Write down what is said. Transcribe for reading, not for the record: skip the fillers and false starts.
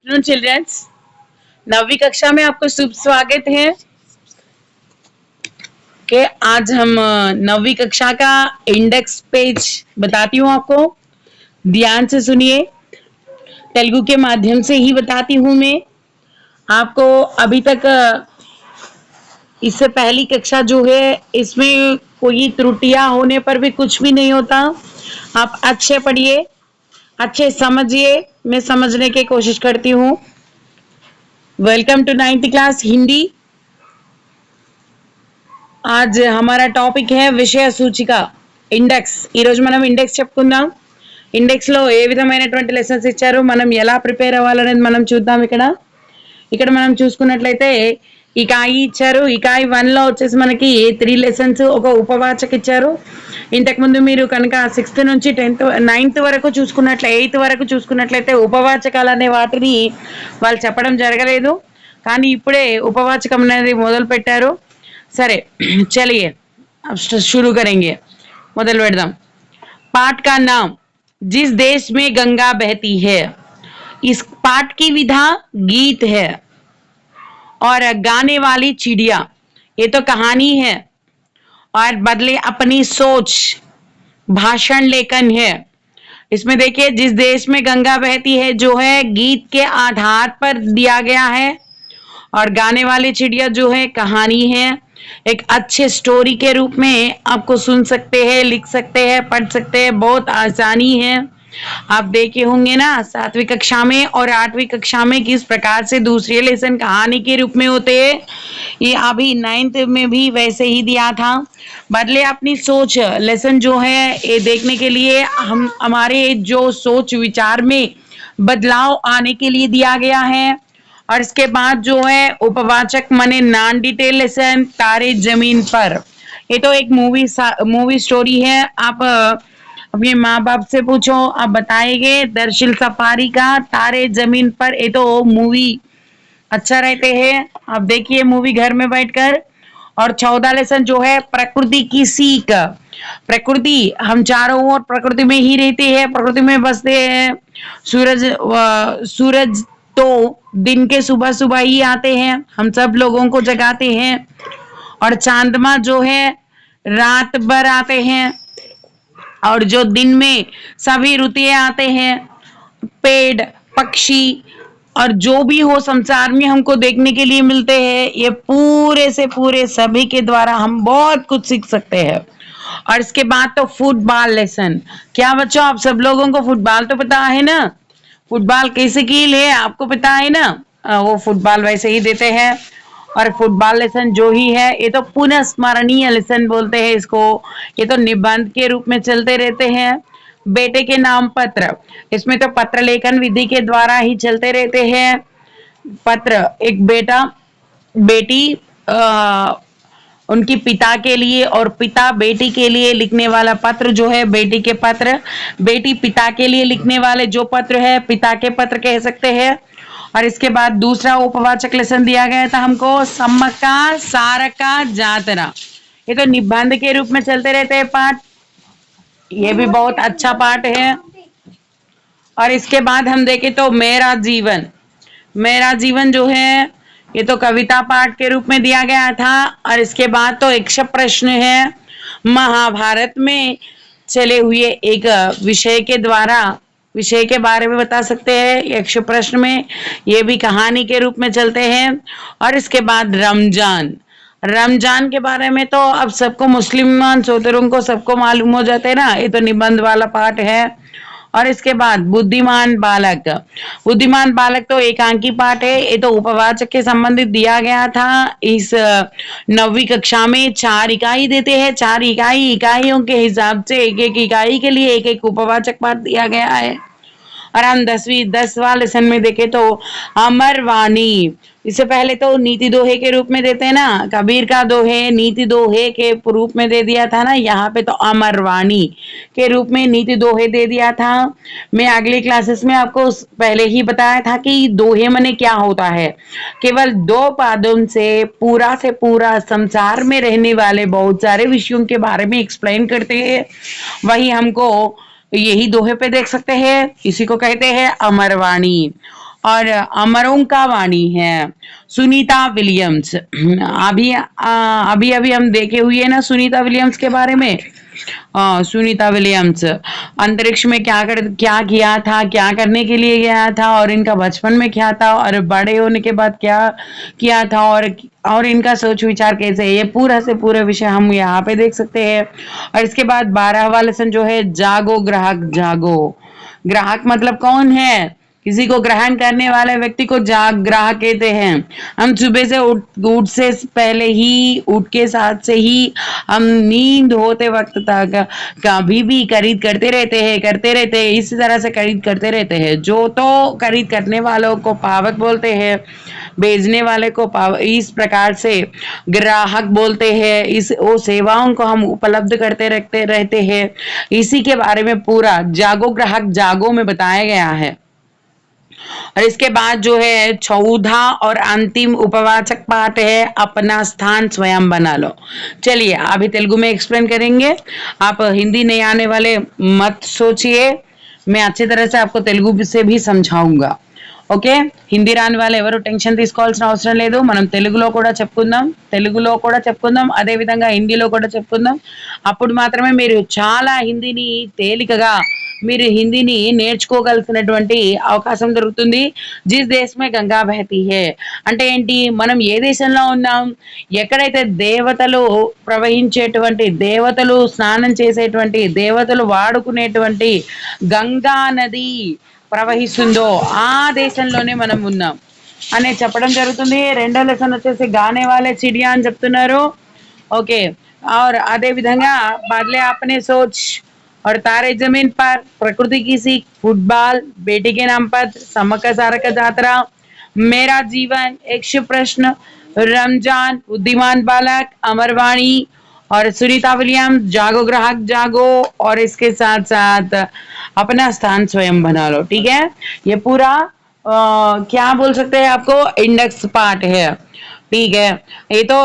Afternoon children's. 9वीं कक्षा में आपको शुभ स्वागत है कि आज हम 9वीं कक्षा का इंडेक्स पेज बताती हूँ आपको। ध्यान से सुनिए, तेलुगु के माध्यम से ही बताती हूँ मैं आपको। अभी तक इससे पहली कक्षा जो है इसमें कोई त्रुटियां होने पर भी कुछ भी नहीं होता। आप अच्छे पढ़िए, अच्छे समझिए, मैं समझने की कोशिश करती हूँ। Welcome to 9th class Hindi. आज हमारा టాపిక్ है విషయ సూచిక ఇండెక్స్। ఈ రోజు మనం ఇండెక్స్ చెప్పుకుందాం। ఇండెక్స్ లో ఏ విధమైనటువంటి లెసన్స్ ఇచ్చారు, మనం ఎలా ప్రిపేర్ అవ్వాలనేది మనం చూద్దాం। ఇక్కడ మనం చూసుకున్నట్లయితే ఇకాయి ఇచ్చారు। ఇకాయి 1 లో వచ్చేసి మనకి 3 లెసన్స్, ఒక ఉపవాచక ఇచ్చారు। ఇంతకు ముందు మీరు కనుక 6th నుంచి 10th 9th వరకు చూసుకున్నట్లయితే 8th వరకు చూసుకున్నట్లయితే ఉపవాచకాలు అనే వాటిని వాళ్ళు చెప్పడం జరగలేదు, కానీ ఇప్పుడే ఉపవాచకం అనేది మొదలు పెట్టారు। సరే, चलिए अब शुरू करेंगे। మొదలు పెడదాం। पाठ का नाम जिस देश में गंगा बहती है। इस पाठ की विधा गीत है और गाने वाली चिड़िया ये तो कहानी है और बदले अपनी सोच भाषण लेखन है। इसमें देखिए, जिस देश में गंगा बहती है जो है गीत के आधार पर दिया गया है और गाने वाली चिड़िया जो है कहानी है। एक अच्छे स्टोरी के रूप में आपको सुन सकते हैं, लिख सकते हैं, पढ़ सकते हैं, बहुत आसानी है। आप देखे होंगे ना 7वीं कक्षा में और 8वीं कक्षा में किस प्रकार से दूसरे लेसन कहानी के रूप में होते हैं। ये अभी 9th में भी वैसे ही दिया था। बदले अपनी सोच लेसन जो है ये देखने के लिए हम हमारे जो सोच विचार में बदलाव आने के लिए दिया गया है। और इसके बाद जो है उपवाचक माने नॉन डिटेल लेसन तारे जमीन पर। ये तो एक मूवी स्टोरी है। आप अपने माँ बाप से पूछो, आप बताएंगे दरअसल सफारी का तारे जमीन पर। ये तो मूवी अच्छा रहते हैं, आप देखिए मूवी घर में बैठकर। और 14 लेसन जो है प्रकृति की सीख। प्रकृति, हम चारों ओर प्रकृति में ही रहते हैं, प्रकृति में बसते हैं। सूरज तो दिन के सुबह सुबह ही आते हैं, हम सब लोगों को जगाते हैं। और चांदमा जो है रात भर आते हैं। और जो दिन में सभी ऋतुएं आते हैं, पेड़ पक्षी और जो भी हो संसार में हमको देखने के लिए मिलते हैं, ये पूरे से पूरे सभी के द्वारा हम बहुत कुछ सीख सकते हैं। और इसके बाद तो फुटबॉल लेसन। क्या बच्चों, आप सब लोगों को फुटबॉल तो पता है ना? फुटबॉल कैसे खेल है आपको पता है ना? वो फुटबॉल वैसे ही देते हैं। और फुटबॉल लेसन जो ही है ये तो पुनः स्मरणीय लेसन बोलते हैं इसको। ये तो निबंध के रूप में चलते रहते हैं। बेटे के नाम पत्र, इसमें तो पत्र लेखन विधि के द्वारा ही चलते रहते हैं। पत्र, एक बेटा बेटी उनकी पिता के लिए और पिता बेटी के लिए लिखने वाला पत्र जो है बेटी के पत्र। बेटी पिता के लिए लिखने वाले जो पत्र है पिता के पत्र कह सकते हैं। और इसके बाद दूसरा उपवाचक लेसन दिया गया था हमको, सम्मका सारका जातरा। ये तो निबंध के रूप में चलते रहते हैं पाठ, ये भी बहुत अच्छा पाठ है। और इसके बाद हम देखें तो मेरा जीवन। मेरा जीवन जो है ये तो कविता पाठ के रूप में दिया गया था। और इसके बाद तो यक्ष प्रश्न है, महाभारत में चले हुए एक विषय के द्वारा विषय के बारे में बता सकते हैं यक्ष प्रश्न में, ये भी कहानी के रूप में चलते हैं। और इसके बाद रमजान। रमजान के बारे में तो अब सबको मुस्लिम सोदरों को सबको मालूम हो जाते हैं ना, ये तो निबंध वाला पाठ है। और इसके बाद बुद्धिमान बालक। बुद्धिमान बालक तो एकांकी पाठ है, ये तो उपवाचक के संबंधित दिया गया था। इस 9वीं कक्षा में 4 इकाई देते हैं। 4 इकाइयों के हिसाब से एक एक इकाई के लिए एक एक उपवाचक पाठ दिया गया है। और हम 10वां लेसन में देखें तो अमरवाणी। इससे पहले तो नीति दोहे के रूप में देते हैं ना, कबीर का दोहे नीति दोहे के रूप में दे दिया था ना, यहाँ पे तो अमरवाणी के रूप में नीति दोहे दे दिया था। मैं अगली क्लासेस में आपको पहले ही बताया था कि दोहे मने क्या होता है। केवल 2 पादों से पूरा संसार में रहने वाले बहुत सारे विषयों के बारे में एक्सप्लेन करते हैं, वही हमको यही दोहे पे देख सकते हैं, इसी को कहते हैं अमरवाणी। और अमरों का वाणी है सुनीता विलियम्स। अभी हम देखे हुए हैं ना सुनीता विलियम्स के बारे में। सुनीता विलियम्स अंतरिक्ष में क्या किया था, क्या करने के लिए गया था, और इनका बचपन में क्या था, और बड़े होने के बाद क्या किया था, और इनका सोच विचार कैसे है, ये पूरा से पूरा विषय हम यहाँ पे देख सकते हैं। और इसके बाद 12वां लेसन जो है जागो ग्राहक जागो। ग्राहक मतलब कौन है? किसी को ग्रहण करने वाले व्यक्ति को जाग ग्राहक कहते हैं। हम सुबह से उठ से पहले ही, उठ के साथ से ही हम नींद होते वक्त तक कभी भी खरीद करते रहते हैं, इसी तरह से खरीद करते रहते हैं। जो तो खरीद करने वालों को पावक बोलते हैं, भेजने वाले को इस प्रकार से ग्राहक बोलते हैं। इस वो सेवाओं को हम उपलब्ध करते रहते हैं। इसी के बारे में पूरा जागो ग्राहक जागो में बताया गया है। और इसके बाद जो है 14वां और अंतिम उपवाचक पाठ है अपना स्थान स्वयं बना लो। चलिए अभी तेलुगु में एक्सप्लेन करेंगे। आप हिंदी नहीं आने वाले मत सोचिए, मैं अच्छी तरह से आपको तेलुगु से भी समझाऊंगा। ఓకే, హిందీ రాని వాళ్ళు ఎవరు టెన్షన్ తీసుకోవాల్సిన అవసరం లేదు. మనం తెలుగులో కూడా చెప్పుకుందాం, అదే విధంగా హిందీలో కూడా చెప్పుకుందాం. అప్పుడు మాత్రమే మీరు చాలా హిందీని తేలికగా మీరు హిందీని నేర్చుకోగలిసినటువంటి అవకాశం దొరుకుతుంది. జిస్ దేశ్ మే గంగా బహతీ హే అంటే ఏంటి, మనం ఏ దేశంలో ఉన్నాం, ఎక్కడైతే దేవతలు ప్రవహించేటువంటి, దేవతలు స్నానం చేసేటువంటి, దేవతలు వాడుకునేటువంటి గంగా నది ప్రవహిస్తుందో ఆ దేశంలోనే మనం ఉన్నాం అనే చెప్పడం జరుగుతుంది. రెండో లెసన్ వచ్చేసి గానే వాలే చిడియా అని చెప్తున్నారు. ఓకే, और అదే విధంగా బదలే आपने सोच और तारे जमीन पर, प्रकृति की सीख, फुटबॉल, बेटी के नाम पर, समक सारक यात्रा, मेरा जीवन, एक शुभ प्रश्न, रमजान, बुद्धिमान बालक, अमरवाणी और सुनीता विलियम्स जागो ग्राहक जागो, और इसके साथ साथ अपना स्थान स्वयं बना लो। ठीक है, ये पूरा क्या बोल सकते हैं, आपको इंडेक्स पार्ट है। ठीक है, ये तो